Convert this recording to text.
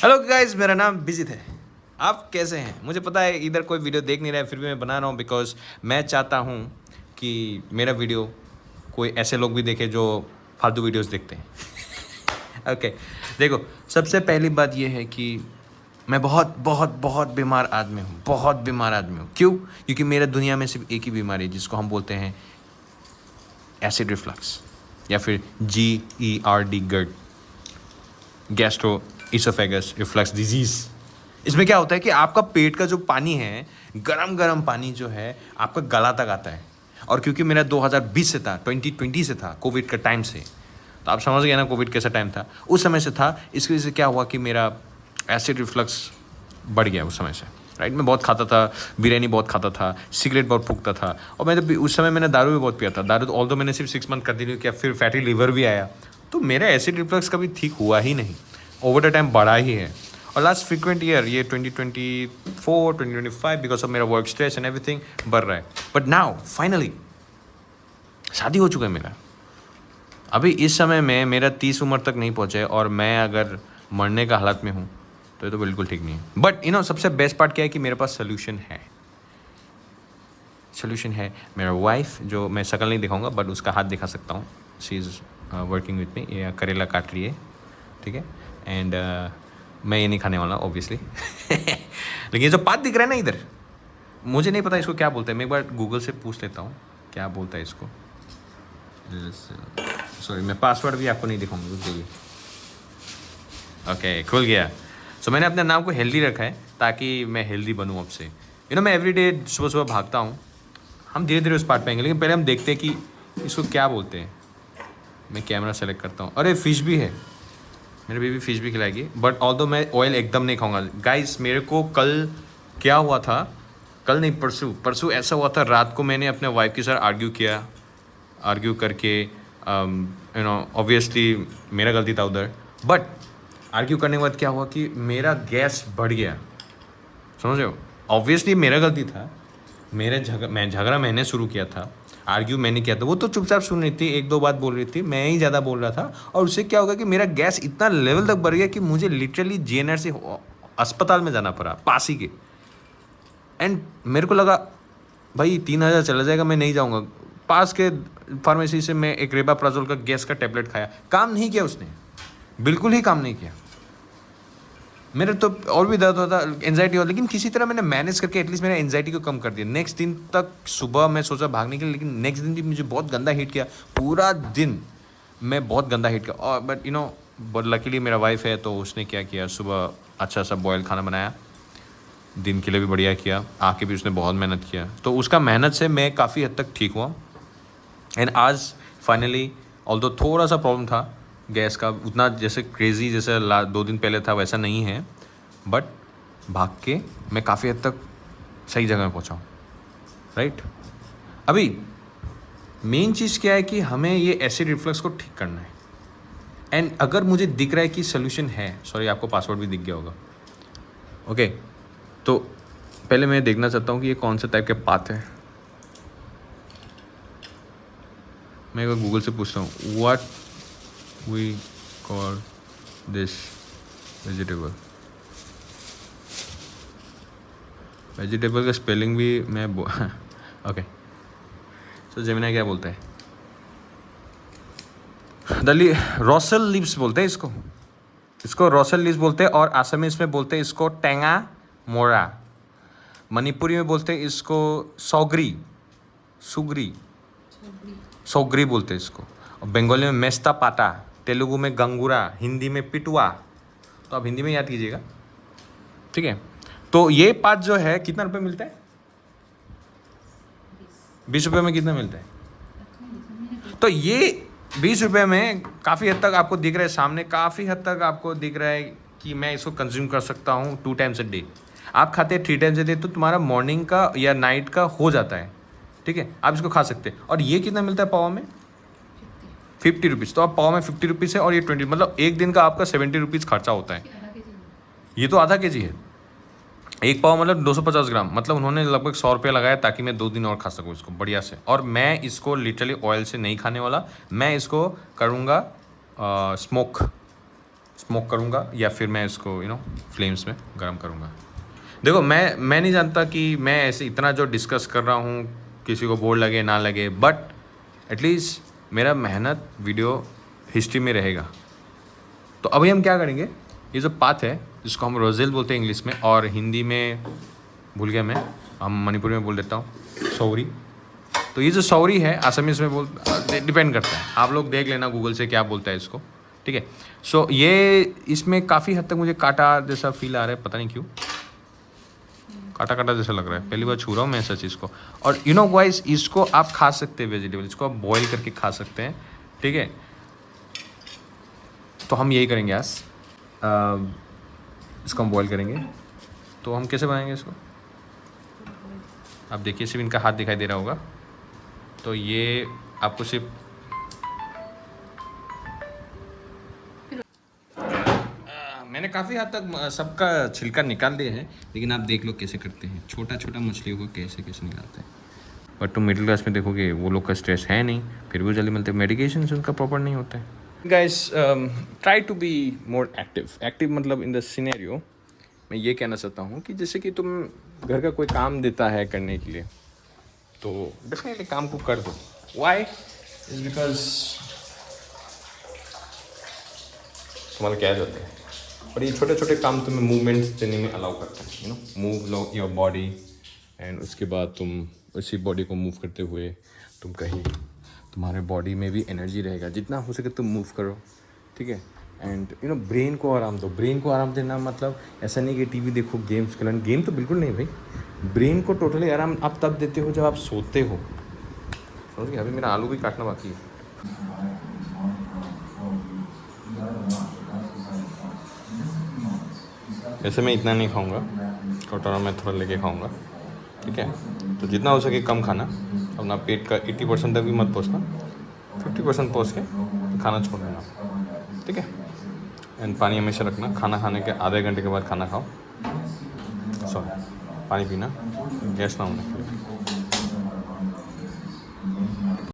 Hello guys, मेरा नाम बिजित है। आप कैसे हैं? मुझे पता है इधर कोई वीडियो देख नहीं रहा है, फिर भी मैं बना रहा हूँ बिकॉज मैं चाहता हूँ कि मेरा वीडियो कोई ऐसे लोग भी देखे जो फालतू वीडियोस देखते हैं। ओके, देखो, सबसे पहली बात ये है कि मैं बहुत बहुत बहुत बीमार आदमी हूँ, बहुत बीमार आदमी हूँ। क्यों? क्योंकि मेरा दुनिया में सिर्फ एक ही बीमारी है जिसको हम बोलते हैं एसिड रिफ्लक्स, या फिर GERD, GERD, gastro oesophagus reflux disease. इसमें क्या होता है कि आपका पेट का जो पानी है, गरम गरम पानी जो है, आपका गला तक आता है। और क्योंकि मेरा 2020 से था, 2020 से था, कोविड का टाइम से, तो आप समझ गए ना कोविड कैसा टाइम था, उस समय से था। इसकी वजह से क्या हुआ कि मेरा एसिड रिफ्लक्स बढ़ गया उस समय से। राइट, मैं बहुत खाता था, बिरयानी बहुत खाता था, सिगरेट बहुत फूकता था, और मैं तो उस समय मैंने दारू भी बहुत पिया था। दारू ऑल्दो मैंने सिर्फ 6 मंथ कंटिन्यू किया, फिर फैटी लिवर भी आया, तो मेरा एसिड रिफ्लक्स कभी ठीक हुआ ही नहीं, ओवर द टाइम बढ़ा ही है। और लास्ट फ्रीक्वेंट ईयर ये 2024 2025 बिकॉज ऑफ मेरा वर्क स्ट्रेस एंड एवरीथिंग बढ़ रहा है। बट नाउ फाइनली शादी हो चुका है मेरा। अभी इस समय में मेरा 30 उम्र तक नहीं पहुँचे और मैं अगर मरने का हालत में हूँ तो ये तो बिल्कुल ठीक नहीं है। बट सबसे बेस्ट पार्ट क्या है कि मेरे पास सोल्यूशन है। सोल्यूशन है मेरा वाइफ, जो मैं शक्ल नहीं दिखाऊंगा बट उसका हाथ दिखा सकता हूँ। She is working with me, ये करेला काट रही है, ठीक है। एंड मैं ये नहीं खाने वाला ऑब्वियसली। लेकिन ये जो पात दिख रहा है ना इधर, मुझे नहीं पता इसको क्या बोलते हैं। मैं एक बार गूगल से पूछ लेता हूँ क्या बोलता है इसको। सॉरी, मैं पासवर्ड भी आपको नहीं दिखाऊंगा। ओके, खुल गया। सो मैंने अपने नाम को हेल्दी रखा है ताकि मैं हेल्दी बनूँ अब से। मैं एवरीडे सुबह सुबह भागता हूँ। हम धीरे धीरे उस पार्ट पे आएंगे, लेकिन पहले हम देखते हैं कि इसको क्या बोलते हैं। मैं कैमरा सेलेक्ट करता हूँ। अरे फिश भी है, मेरे बेबी फिश भी खिलाएगी। बट ऑल्दो मैं ऑयल एकदम नहीं खाऊंगा। गाइस, मेरे को कल क्या हुआ था, कल नहीं परसों ऐसा हुआ था। रात को मैंने अपने वाइफ के साथ आर्ग्यू करके, ऑब्वियसली मेरा गलती था उधर। बट आर्ग्यू करने के बाद क्या हुआ कि मेरा गैस बढ़ गया, समझ रहे हो। ऑब्वियसली मेरा गलती था, झगड़ा मैंने शुरू किया था, आर्ग्यू मैंने किया था। वो तो चुपचाप सुन रही थी, एक दो बात बोल रही थी, मैं ही ज़्यादा बोल रहा था। और उससे क्या होगा कि मेरा गैस इतना लेवल तक बढ़ गया कि मुझे लिटरली GNR से अस्पताल में जाना पड़ा, पास ही के। एंड मेरे को लगा भाई 3,000 चला जाएगा, मैं नहीं जाऊँगा। पास के फार्मेसी से मैं एक रेबाप्राजोल का गैस का टेबलेट खाया, काम नहीं किया उसने, बिल्कुल ही काम नहीं किया। मेरे तो और भी दर्द होता, एंजाइटी हो, लेकिन किसी तरह मैंने मैनेज करके एटलीस्ट मेरा एंजाइटी को कम कर दिया। नेक्स्ट दिन तक सुबह मैं सोचा भागने के लिए, लेकिन नेक्स्ट दिन भी मुझे बहुत गंदा हिट किया। पूरा दिन मैं बहुत गंदा हिट किया। और बट बट लकीली मेरा वाइफ है, तो उसने क्या किया, सुबह अच्छा सा बॉयल खाना बनाया, दिन के लिए भी बढ़िया किया, आके भी उसने बहुत मेहनत किया। तो उसका मेहनत से मैं काफ़ी हद तक ठीक हुआ। एंड आज फाइनली, ऑल्दो थोड़ा सा प्रॉब्लम था गैस का, उतना जैसे क्रेज़ी जैसे 2 दिन पहले था वैसा नहीं है। बट भाग के मैं काफ़ी हद तक सही जगह में पहुंचा हूँ। राइट, अभी मेन चीज़ क्या है कि हमें ये एसिड रिफ्लक्स को ठीक करना है। एंड अगर मुझे दिख रहा है कि सोल्यूशन है, सॉरी आपको पासवर्ड भी दिख गया होगा, ओके। तो पहले मैं देखना चाहता हूँ कि ये कौन से टाइप के पात है। मैं एक गूगल से पूछता हूँ, what we call this vegetable. Vegetable का स्पेलिंग भी मैं ओके। तो जेमिनी क्या बोलता है, रॉसल लीव्स बोलते हैं इसको रॉसल लीव्स बोलते हैं। और आसामीज में बोलते हैं इसको टेंगा मोरा। मणिपुरी में बोलते हैं इसको सौगरी बोलते हैं इसको। और बंगाली में मेस्ता पाटा, तेलुगु में गंगूरा, हिंदी में पिटुआ। तो आप हिंदी में याद कीजिएगा, ठीक है। तो ये पात जो है कितना रुपए मिलता है? 20 रुपये में कितना मिलता है? तो ये 20 रुपये में काफ़ी हद तक आपको दिख रहा है सामने, काफ़ी हद तक आपको दिख रहा है कि मैं इसको कंज्यूम कर सकता हूँ 2 टाइम्स अ डे। आप खाते हैं 3 टाइम्स अ डे, तो तुम्हारा मॉर्निंग का या नाइट का हो जाता है, ठीक है। आप इसको खा सकते हैं। और ये कितना मिलता है पाव में? 50 रुपीज़। तो आप पाव में 50 रुपीज़ है और ये 20, मतलब एक दिन का आपका 70 रुपीज़ खर्चा होता है। ये तो आधा केजी है, एक पाव मतलब 250 ग्राम। मतलब उन्होंने लगभग 100 रुपये लगाया ताकि मैं 2 दिन और खा सकूँ इसको बढ़िया से। और मैं इसको लिटरली ऑयल से नहीं खाने वाला, मैं इसको करूँगा स्मोक करूँगा या फिर मैं इसको फ्लेम्स में गर्म करूँगा। देखो मैं नहीं जानता कि मैं ऐसे इतना जो डिस्कस कर रहा हूँ किसी को बोर लगे ना लगे, बट एटलीस्ट मेरा मेहनत वीडियो हिस्ट्री में रहेगा। तो अभी हम क्या करेंगे, ये जो पात है जिसको हम रोजेल बोलते हैं इंग्लिश में, और हिंदी में भूल गया मैं, हम मणिपुरी में बोल देता हूँ सौरी। तो ये जो सौरी है असमीज में डिपेंड करता है, आप लोग देख लेना गूगल से क्या बोलता है इसको, ठीक है। सो ये इसमें काफ़ी हद तक मुझे कांटा जैसा फील आ रहा है, पता नहीं क्यों काटा काटा जैसा लग रहा है, पहली बार छू रहा हूँ मैं ऐसा चीज़ को। और गाइस, इसको आप खा सकते हैं वेजिटेबल, इसको आप बॉईल करके खा सकते हैं, ठीक है। तो हम यही करेंगे आज, इसको हम बॉईल करेंगे। तो हम कैसे बनाएंगे इसको, आप देखिए सिर्फ इनका हाथ दिखाई दे रहा होगा। तो ये आपको सिर्फ मैंने काफ़ी हद तक सबका छिलका निकाल दिया है, लेकिन आप देख लो कैसे करते हैं, छोटा छोटा मछलियों को कैसे कैसे निकालते हैं। बट तुम मिडिल क्लास में देखोगे वो लोग का स्ट्रेस है नहीं, फिर भी जल्दी मिलते, मेडिकेशन उनका प्रॉपर नहीं होता है। Guys, try to be more active मतलब इन द सिनेरियो मैं ये कहना चाहता हूँ कि जैसे कि तुम घर का कोई काम देता है करने के लिए, तो डेफिनेटली काम को कर दो। वाई इज बिकॉज तुम्हारा क्या जाता है, और ये छोटे छोटे काम तुम्हें मूवमेंट्स देने में अलाउ करते हैं, मूव योर बॉडी, एंड उसके बाद तुम उसी बॉडी को मूव करते हुए तुम कहीं तुम्हारे बॉडी में भी एनर्जी रहेगा, जितना हो सके तुम मूव करो, ठीक है। एंड ब्रेन को आराम दो। ब्रेन को आराम देना मतलब ऐसा नहीं कि टीवी देखो, गेम्स खेलो, गेम तो बिल्कुल नहीं भाई। ब्रेन को टोटली आराम आप तब देते हो जब आप सोते हो। समझ गए, अभी मेरा आलू भी काटना बाकी है। वैसे मैं इतना नहीं खाऊंगा, कटोरा में थोड़ा लेके खाऊंगा, ठीक है। तो जितना हो सके कम खाना, अपना पेट का 80% तक भी मत पहुँचना, 50% पहुँच के खाना छोड़ देना, ठीक है। एंड पानी हमेशा रखना, खाना खाने के आधे घंटे के बाद खाना खाओ, सॉरी पानी पीना, गैस ना होने के लिए।